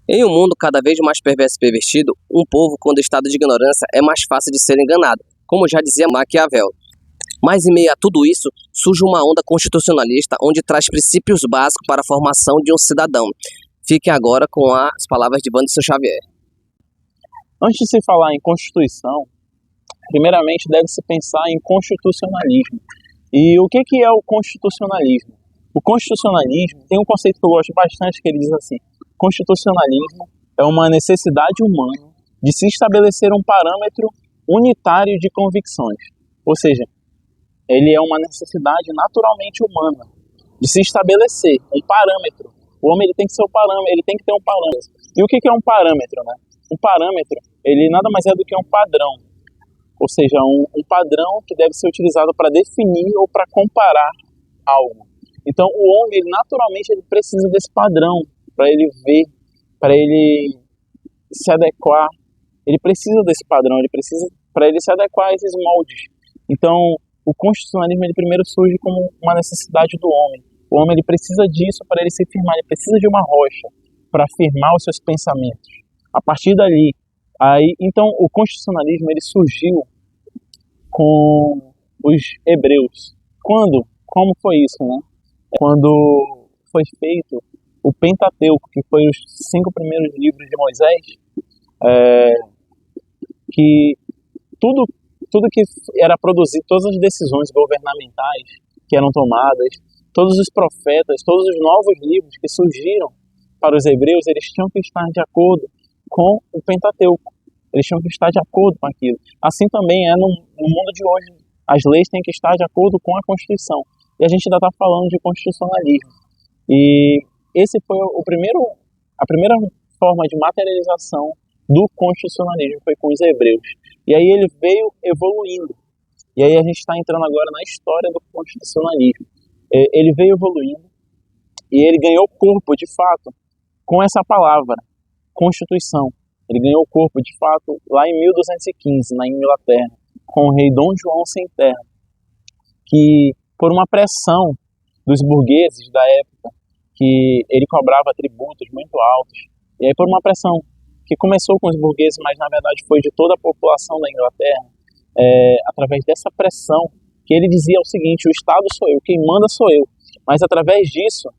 Em um mundo cada vez mais perverso e pervertido, um povo, quando em estado de ignorância, é mais fácil de ser enganado, como já dizia Maquiavel. Mas em meio a tudo isso, surge uma onda constitucionalista onde traz princípios básicos para a formação de um cidadão. Fiquem agora com as palavras de Wanderson Xavier. Antes de se falar em Constituição, primeiramente deve-se pensar em constitucionalismo. E o que é o constitucionalismo? O constitucionalismo tem um conceito que eu gosto bastante, que ele diz assim: constitucionalismo é uma necessidade humana de se estabelecer um parâmetro unitário de convicções. Ou seja, ele é uma necessidade naturalmente humana de se estabelecer um parâmetro. O homem ele tem que ser o parâmetro, ele tem que ter um parâmetro. E o que é um parâmetro, né? Um parâmetro, ele nada mais é do que um padrão. Ou seja, um padrão que deve ser utilizado para definir ou para comparar algo. Então, o homem, ele, naturalmente, ele precisa desse padrão para ele ver, para ele se adequar. Ele precisa desse padrão, ele precisa para ele se adequar a esses moldes. Então, o constitucionalismo, ele primeiro surge como uma necessidade do homem. O homem, ele precisa disso para ele se firmar, ele precisa de uma rocha para firmar os seus pensamentos. A partir dali, então, o constitucionalismo, ele surgiu com os hebreus. Como foi isso, né? Quando foi feito o Pentateuco, que foi os 5 primeiros livros de Moisés, que tudo que era produzido, todas as decisões governamentais que eram tomadas, todos os profetas, todos os novos livros que surgiram para os hebreus, eles tinham que estar de acordo com o Pentateuco. Eles tinham que estar de acordo com aquilo. Assim também é no mundo de hoje. As leis têm que estar de acordo com a Constituição. E a gente ainda está falando de constitucionalismo. E esse foi a primeira forma de materialização do constitucionalismo, foi com os hebreus. E aí ele veio evoluindo. E aí a gente está entrando agora na história do constitucionalismo. Ele veio evoluindo e ele ganhou corpo, de fato, com essa palavra, Constituição. Ele ganhou corpo, de fato, lá em 1215, na Inglaterra, com o rei Dom João Sem Terra, que, por uma pressão dos burgueses da época, que ele cobrava tributos muito altos, e aí por uma pressão que começou com os burgueses, mas na verdade foi de toda a população da Inglaterra, através dessa pressão, que ele dizia o seguinte: o Estado sou eu, quem manda sou eu. Mas através disso,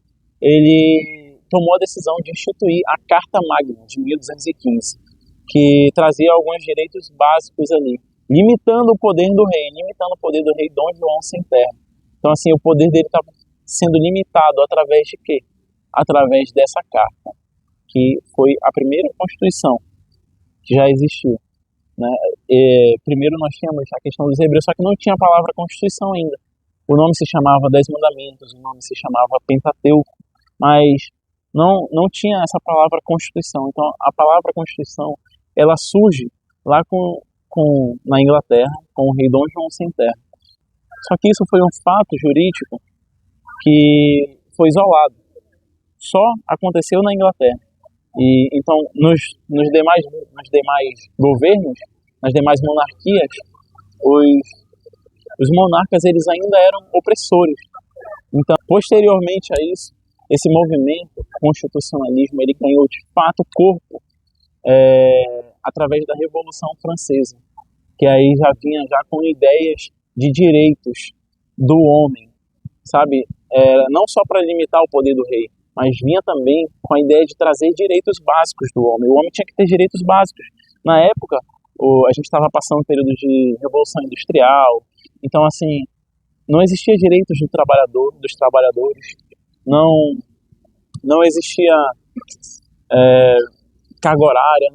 ele tomou a decisão de instituir a Carta Magna de 1215, que trazia alguns direitos básicos ali, limitando o poder do rei Dom João Sem Terra. Então, assim, o poder dele estava sendo limitado através de quê? Através dessa carta, que foi a primeira Constituição que já existiu, né? Primeiro nós tínhamos a questão dos hebreus, só que não tinha a palavra Constituição ainda. O nome se chamava 10 Mandamentos, o nome se chamava Pentateuco, mas não tinha essa palavra Constituição. Então, a palavra Constituição, ela surge lá na Inglaterra, com o rei Dom João Sem Terra. Só que isso foi um fato jurídico que foi isolado. Só aconteceu na Inglaterra. E então, nos demais governos, nas demais monarquias, os monarcas, eles ainda eram opressores. Então, posteriormente a isso, esse movimento constitucionalismo, ele ganhou de fato corpo através da Revolução Francesa, que aí já vinha já com ideias de direitos do homem, sabe? Não só para limitar o poder do rei, mas vinha também com a ideia de trazer direitos básicos do homem. O homem tinha que ter direitos básicos. Na época, a gente estava passando um período de Revolução Industrial, então, assim, não existia direitos dos trabalhadores, não existia carga horária,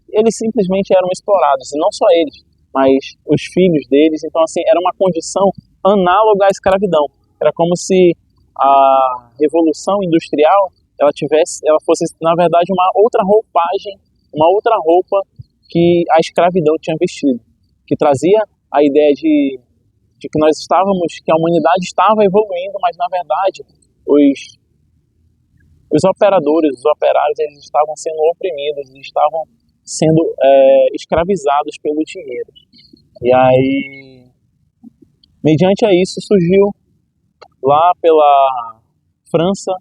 eles simplesmente eram explorados, e não só eles, mas os filhos deles. Então, assim, era uma condição análoga à escravidão. Era como se a Revolução Industrial ela fosse, na verdade, uma outra roupagem, uma outra roupa que a escravidão tinha vestido, que trazia a ideia de que que a humanidade estava evoluindo, mas, na verdade, os operários, eles estavam sendo oprimidos, eles estavam sendo escravizados pelo dinheiro. E aí, mediante a isso, surgiu lá pela França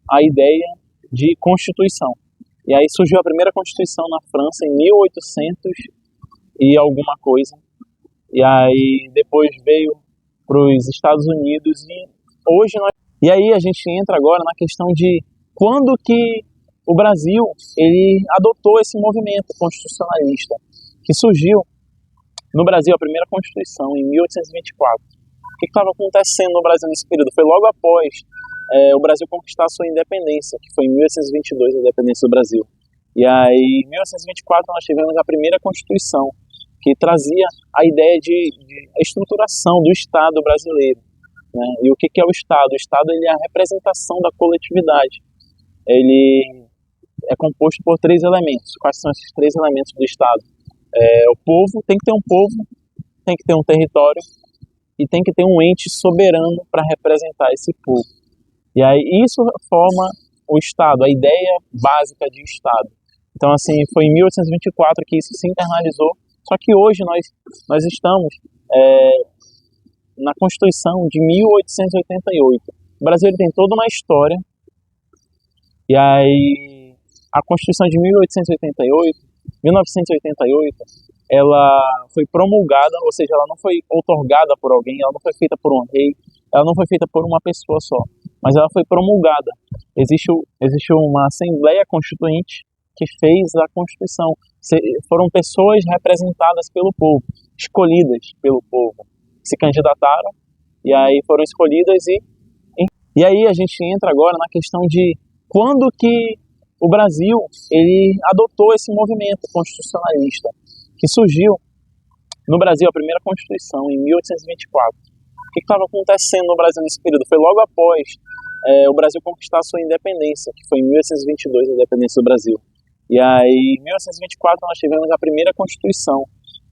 a ideia de Constituição. E aí surgiu a primeira Constituição na França em 1800 e alguma coisa. E aí depois veio para os Estados Unidos e hoje nós... E aí a gente entra agora na questão de quando que o Brasil ele adotou esse movimento constitucionalista, que surgiu no Brasil, a primeira Constituição, em 1824. O que estava acontecendo no Brasil nesse período? Foi logo após o Brasil conquistar a sua independência, que foi em 1822, a independência do Brasil. E aí, em 1824, nós tivemos a primeira Constituição, que trazia a ideia de estruturação do Estado brasileiro. Né? E o que é o Estado? O Estado ele é a representação da coletividade. Ele é composto por três elementos. Quais são esses três elementos do Estado? O povo, tem que ter um povo, tem que ter um território e tem que ter um ente soberano para representar esse povo. E aí isso forma o Estado, a ideia básica de Estado. Então assim, foi em 1824 que isso se internalizou, só que hoje nós estamos na Constituição de 1888. O Brasil ele tem toda uma história, e aí a Constituição de 1988, ela foi promulgada, ou seja, ela não foi outorgada por alguém, ela não foi feita por um rei, ela não foi feita por uma pessoa só, mas ela foi promulgada. Existe uma Assembleia Constituinte que fez a Constituição. Foram pessoas representadas pelo povo, escolhidas pelo povo, que se candidataram, e aí foram escolhidas e aí a gente entra agora na questão de quando que o Brasil ele adotou esse movimento constitucionalista, que surgiu no Brasil, a primeira Constituição, em 1824. O que estava acontecendo no Brasil nesse período? Foi logo após o Brasil conquistar a sua independência, que foi em 1822, a independência do Brasil. E aí, em 1824, nós tivemos a primeira Constituição,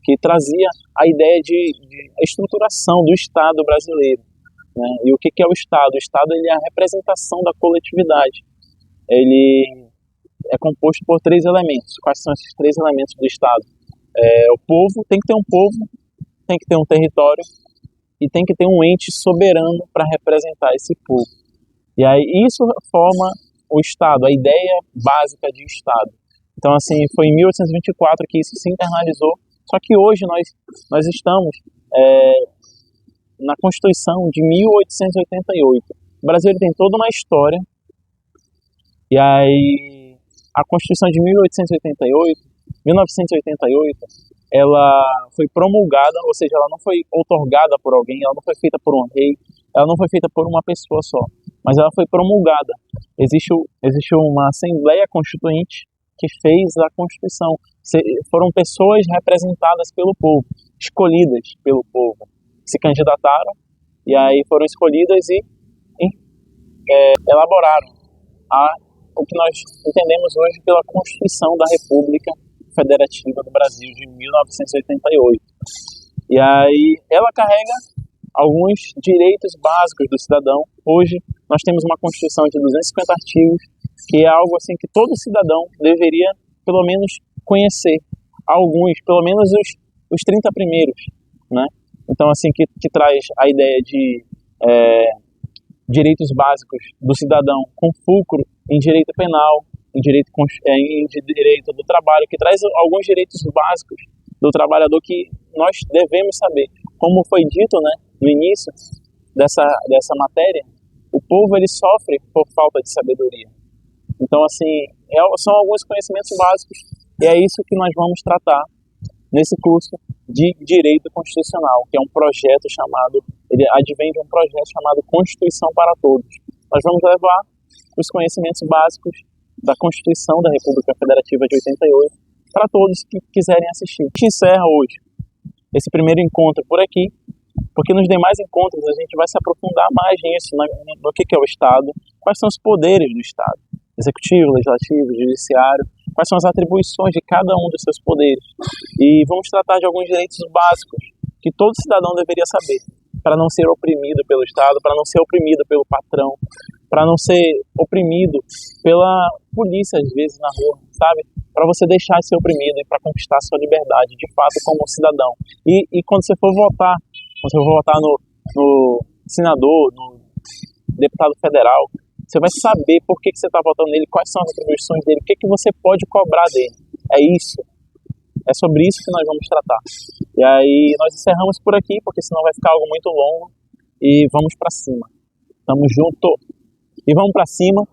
que trazia a ideia de estruturação do Estado brasileiro. Né? E o que é o Estado? O Estado ele é a representação da coletividade. Ele é composto por três elementos. Quais são esses três elementos do Estado? O povo, tem que ter um povo, tem que ter um território e tem que ter um ente soberano para representar esse povo. E aí isso forma o Estado, a ideia básica de Estado. Então assim, foi em 1824 que isso se internalizou, só que hoje nós estamos na Constituição de 1888. O Brasil ele tem toda uma história, e aí a Constituição de 1988, ela foi promulgada, ou seja, ela não foi outorgada por alguém, ela não foi feita por um rei, ela não foi feita por uma pessoa só, mas ela foi promulgada. Existe uma Assembleia Constituinte que fez a Constituição. Foram pessoas representadas pelo povo, escolhidas pelo povo, se candidataram, e aí foram escolhidas e elaboraram o que nós entendemos hoje pela Constituição da República Federativa do Brasil de 1988. E aí ela carrega alguns direitos básicos do cidadão. Hoje nós temos uma Constituição de 250 artigos, que é algo assim que todo cidadão deveria pelo menos conhecer. Alguns, pelo menos os 30 primeiros, né? Então assim, que traz a ideia de direitos básicos do cidadão com fulcro em direito penal, em direito do trabalho, que traz alguns direitos básicos do trabalhador que nós devemos saber. Como foi dito, né, no início dessa matéria, o povo ele sofre por falta de sabedoria. Então, assim, são alguns conhecimentos básicos, e é isso que nós vamos tratar nesse curso de Direito Constitucional, que é um projeto ele advém de um projeto chamado Constituição para Todos. Nós vamos levar os conhecimentos básicos da Constituição da República Federativa de 88 para todos que quiserem assistir. A gente encerra hoje esse primeiro encontro por aqui, porque nos demais encontros a gente vai se aprofundar mais nisso, no que é o Estado, quais são os poderes do Estado, executivo, legislativo, judiciário, quais são as atribuições de cada um dos seus poderes. E vamos tratar de alguns direitos básicos que todo cidadão deveria saber, para não ser oprimido pelo Estado, para não ser oprimido pelo patrão, para não ser oprimido pela polícia, às vezes, na rua, sabe? Para você deixar de ser oprimido e para conquistar a sua liberdade, de fato, como cidadão. E quando você for votar no senador, no deputado federal, Você vai saber por que você está votando nele, quais são as atribuições dele, o que você pode cobrar dele. É isso. É sobre isso que nós vamos tratar. E aí nós encerramos por aqui, porque senão vai ficar algo muito longo. E vamos para cima. Tamo junto. E vamos para cima.